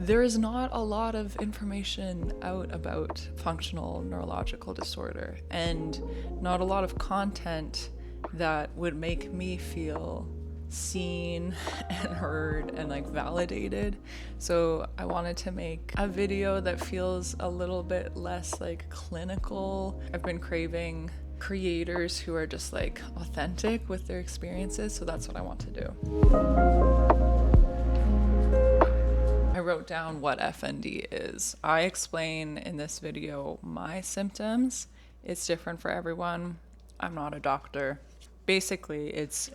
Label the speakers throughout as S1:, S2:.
S1: There is not a lot of information out about functional neurological disorder, and not a lot of content that would make me feel seen and heard and like validated. So I wanted to make a video that feels a little bit less like clinical. I've been craving creators who are just like authentic with their experiences, so that's what I want to do. I wrote down what FND is. I explain in this video my symptoms. It's different for everyone. I'm not a doctor. Basically, it's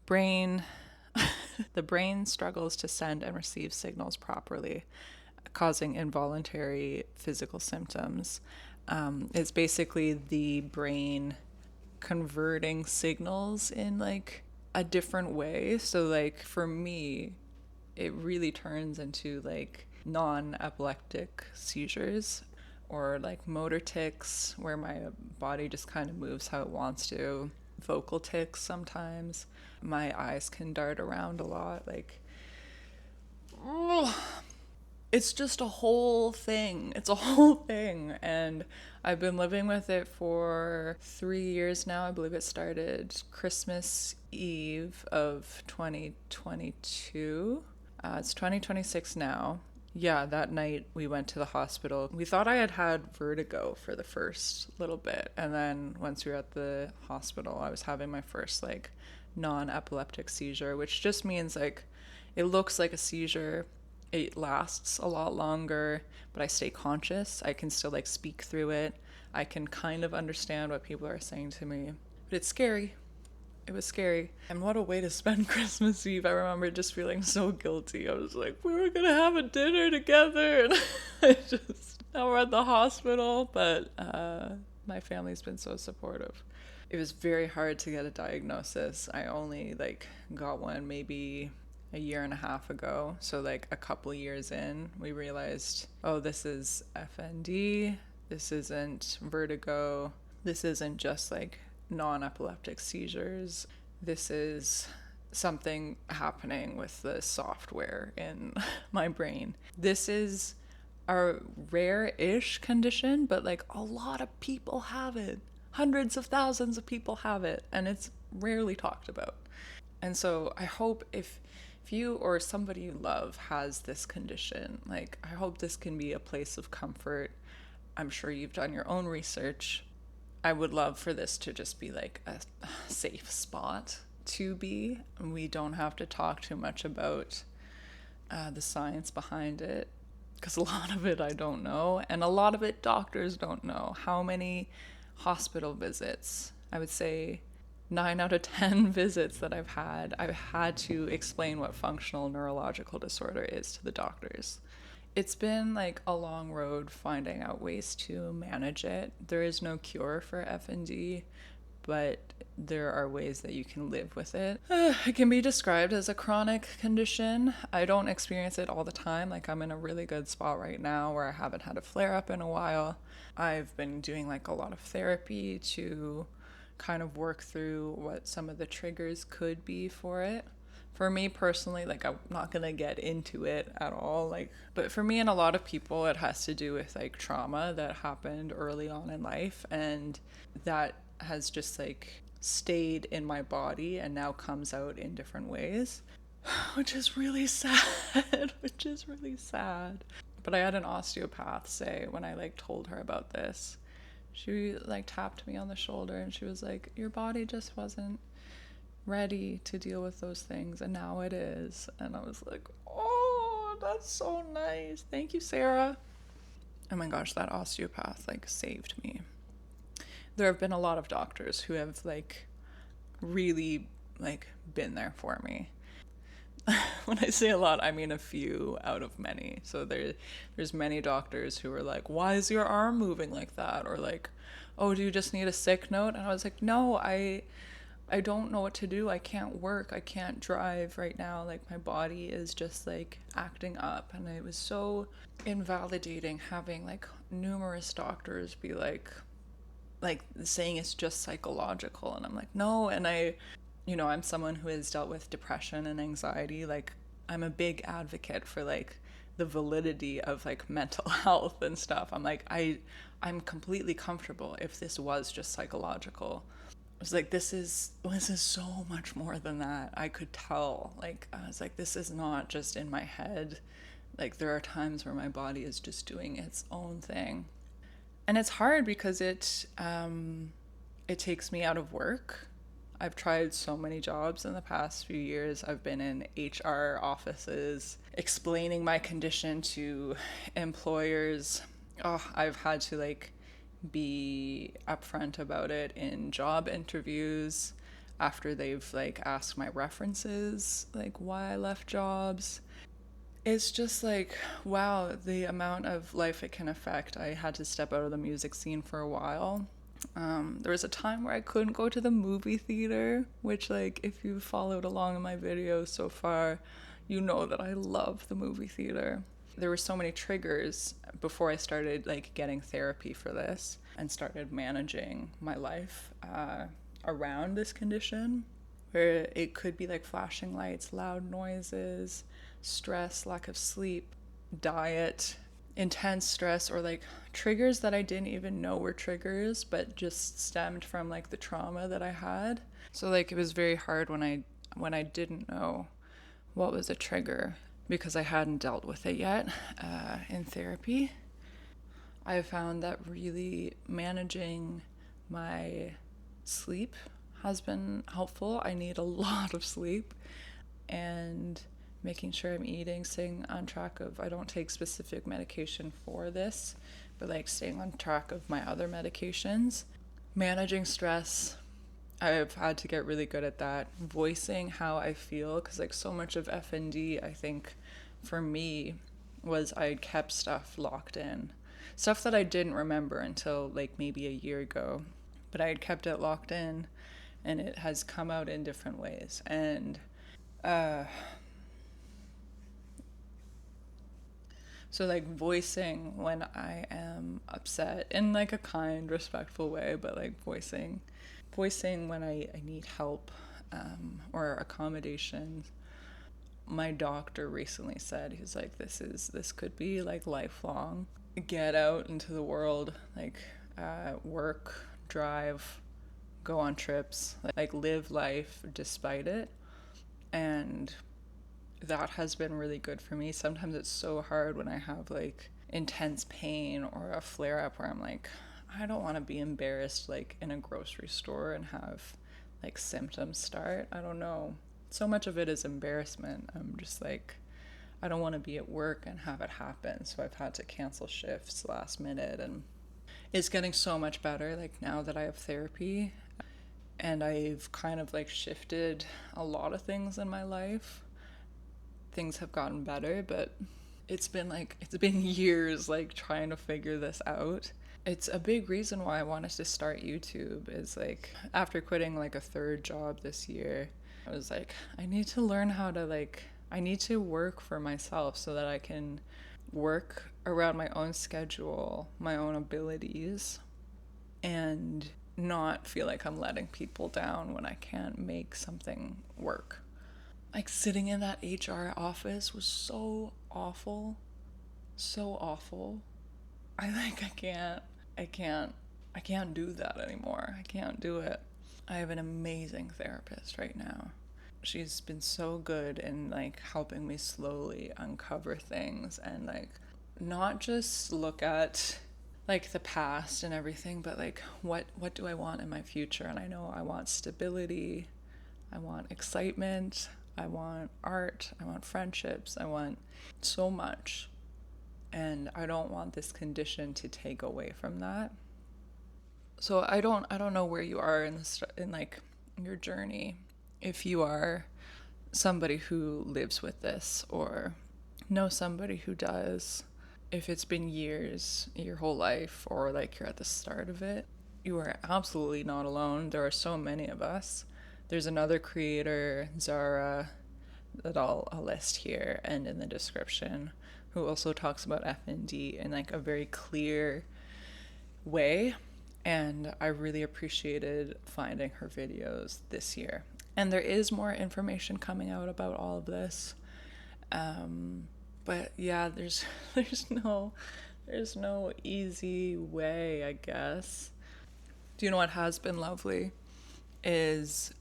S1: brain. The brain struggles to send and receive signals properly, causing involuntary physical symptoms. It's basically the brain converting signals in like a different way. So like for me, it really turns into like non-epileptic seizures or like motor tics where my body just kind of moves how it wants to, vocal tics sometimes. My eyes can dart around a lot, like it's just a whole thing. It's a whole thing. And I've been living with it for 3 years now. I believe it started Christmas Eve of 2022. It's 2026 now. Yeah, that night we went to the hospital. We thought I had vertigo for the first little bit. And then once we were at the hospital, I was having my first like non-epileptic seizure, which just means like it looks like a seizure. It lasts a lot longer, but I stay conscious. I can still like speak through it. I can kind of understand what people are saying to me. But it's scary. It was scary. And what a way to spend Christmas Eve. I remember just feeling so guilty. I was like, we were going to have a dinner together. And now we're at the hospital. But my family's been so supportive. It was very hard to get a diagnosis. I only like got one maybe a year and a half ago. So like a couple years in, we realized, oh, this is FND. This isn't vertigo. This isn't just like non-epileptic seizures. This is something happening with the software in my brain. This is a rare-ish condition, but like a lot of people have it. Hundreds of thousands of people have it, and it's rarely talked about. And so I hope if you or somebody you love has this condition, like I hope this can be a place of comfort. I'm sure you've done your own research. I would love for this to just be like a safe spot to be. We don't have to talk too much about the science behind it, because a lot of it I don't know, and a lot of it doctors don't know. How many hospital visits? I would say 9 out of 10 visits that I've had to explain what functional neurological disorder is to the doctors. It's been like a long road finding out ways to manage it. There is no cure for FND, but there are ways that you can live with it. It can be described as a chronic condition. I don't experience it all the time. Like I'm in a really good spot right now where I haven't had a flare up in a while. I've been doing like a lot of therapy to kind of work through what some of the triggers could be for it. For me personally, like I'm not gonna get into it at all, like, but for me and a lot of people it has to do with like trauma that happened early on in life, and that has just like stayed in my body and now comes out in different ways, which is really sad. But I had an osteopath say, when I like told her about this, she like tapped me on the shoulder and she was like, your body just wasn't ready to deal with those things, and now it is. And I was like, oh, that's so nice. Thank you, Sarah. Oh my gosh, that osteopath like saved me. There have been a lot of doctors who have like really like been there for me. When I say a lot, I mean a few out of many. So there's many doctors who are like, why is your arm moving like that? Or like, oh, do you just need a sick note? And I was like, no, I don't know what to do. I can't work. I can't drive right now. Like my body is just like acting up. And it was so invalidating having like numerous doctors be like saying it's just psychological. And I'm like, no. And I'm someone who has dealt with depression and anxiety. Like I'm a big advocate for like the validity of like mental health and stuff. I'm like, I'm completely comfortable if this was just psychological. I was like, this is so much more than that. I could tell. Like, I was like, this is not just in my head. Like, there are times where my body is just doing its own thing. And it's hard because it takes me out of work. I've tried so many jobs in the past few years. I've been in HR offices explaining my condition to employers. Oh, I've had to like be upfront about it in job interviews after they've like asked my references, like why I left jobs. It's just like, wow, the amount of life it can affect. I had to step out of the music scene for a while. There was a time where I couldn't go to the movie theater, which, like, if you've followed along in my videos so far, you know that I love the movie theater. There were so many triggers before I started, like, getting therapy for this and started managing my life around this condition, where it could be like flashing lights, loud noises, stress, lack of sleep, diet, intense stress, or like triggers that I didn't even know were triggers but just stemmed from like the trauma that I had. So like it was very hard when I didn't know what was a trigger because I hadn't dealt with it yet in therapy. I found that really managing my sleep has been helpful. I need a lot of sleep, and making sure I'm eating, staying on track of, I don't take specific medication for this, but like staying on track of my other medications. Managing stress, I've had to get really good at that. Voicing how I feel, because like so much of FND, I think for me, was I kept stuff locked in. Stuff that I didn't remember until like maybe a year ago, but I had kept it locked in and it has come out in different ways. And so like voicing when I am upset in like a kind, respectful way, but like voicing when I need help or accommodations. My doctor recently said, he's like, this could be like lifelong. Get out into the world, like work, drive, go on trips, like live life despite it. And that has been really good for me. Sometimes it's so hard when I have like intense pain or a flare up where I'm like, I don't want to be embarrassed like in a grocery store and have like symptoms start. I don't know. So much of it is embarrassment. I'm just like, I don't want to be at work and have it happen. So I've had to cancel shifts last minute, and it's getting so much better like now that I have therapy, and I've kind of like shifted a lot of things in my life. Things have gotten better, but it's been years like trying to figure this out. It's a big reason why I wanted to start YouTube is like after quitting like a third job this year, I was like, I need to learn how to like, I need to work for myself so that I can work around my own schedule, my own abilities, and not feel like I'm letting people down when I can't make something work. Like sitting in that HR office was so awful. So awful. I can't do that anymore. I can't do it. I have an amazing therapist right now. She's been so good in like helping me slowly uncover things and like not just look at like the past and everything, but like what do I want in my future? And I know I want stability, I want excitement, I want art, I want friendships, I want so much. And I don't want this condition to take away from that. So I don't know where you are in like your journey. If you are somebody who lives with this or know somebody who does, if it's been years, your whole life, or like you're at the start of it, you are absolutely not alone. There are so many of us. There's another creator, Zara, that I'll list here and in the description, who also talks about FND in like a very clear way. And I really appreciated finding her videos this year. And there is more information coming out about all of this. But yeah, there's no easy way, I guess. Do you know what has been lovely is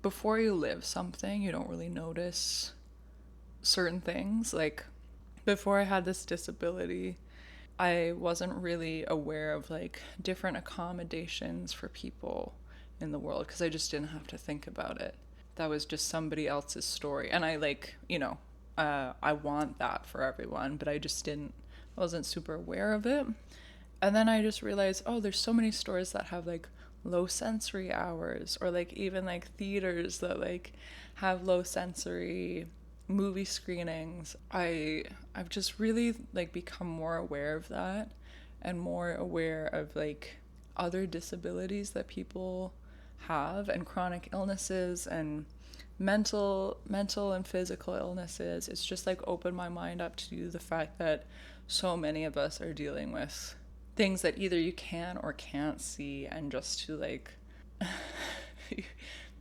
S1: before you live something, you don't really notice certain things. Like before I had this disability, I wasn't really aware of like different accommodations for people in the world because I just didn't have to think about it. That was just somebody else's story. And I like, I want that for everyone, but I wasn't super aware of it. And then I just realized, oh, there's so many stores that have like low sensory hours, or like even like theaters that like have low sensory movie screenings. I've just really like become more aware of that, and more aware of like other disabilities that people have, and chronic illnesses, and mental and physical illnesses. It's just like opened my mind up to the fact that so many of us are dealing with things that either you can or can't see, and just to like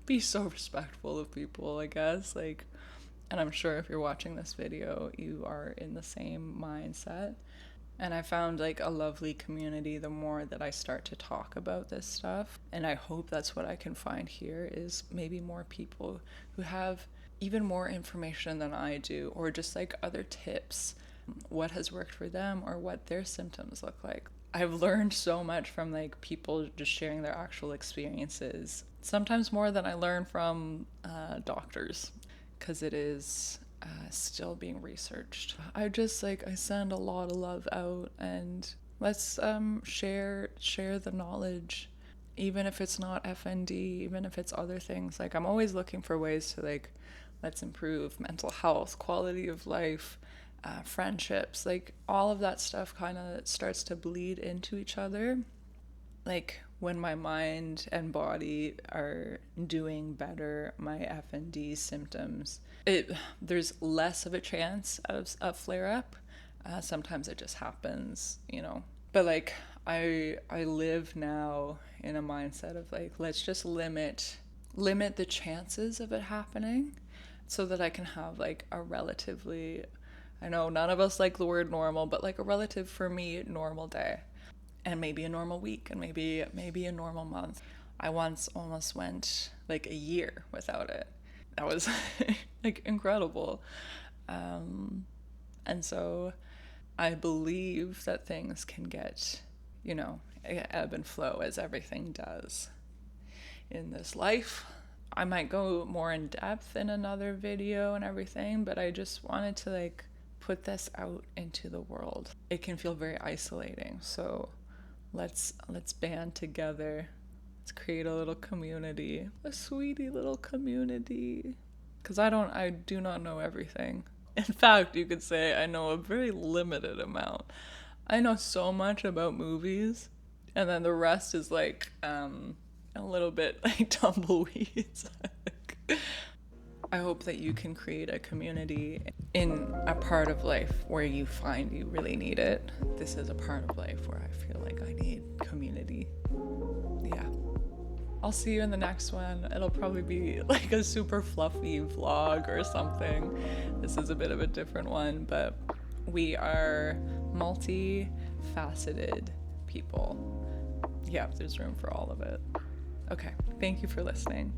S1: be so respectful of people, I guess. Like, and I'm sure if you're watching this video, you are in the same mindset. And I found like a lovely community the more that I start to talk about this stuff. And I hope that's what I can find here, is maybe more people who have even more information than I do, or just like other tips, what has worked for them or what their symptoms look like. I've learned so much from like people just sharing their actual experiences, sometimes more than I learn from doctors, because it is still being researched. I send a lot of love out, and let's share the knowledge, even if it's not FND, even if it's other things. Like, I'm always looking for ways to like, let's improve mental health, quality of life, friendships, like all of that stuff kind of starts to bleed into each other. Like when my mind and body are doing better, my FND symptoms, there's less of a chance of a flare up. Sometimes it just happens, But like I live now in a mindset of like, let's just limit the chances of it happening, so that I can have like a relatively, I know none of us like the word normal, but like a relative, for me, normal day, and maybe a normal week, and maybe a normal month. I once almost went like a year without it. That was like incredible. And so I believe that things can get, ebb and flow, as everything does in this life. I might go more in depth in another video and everything, but I just wanted to like put this out into the world. It can feel very isolating, so let's band together. Let's create a little community, a sweetie little community. Because I do not know everything. In fact, you could say I know a very limited amount. I know so much about movies, and then the rest is like a little bit like tumbleweeds. I hope that you can create a community in a part of life where you find you really need it. This is a part of life where I feel like I need community. Yeah. I'll see you in the next one. It'll probably be like a super fluffy vlog or something. This is a bit of a different one, but we are multifaceted people. Yeah, there's room for all of it. Okay, thank you for listening.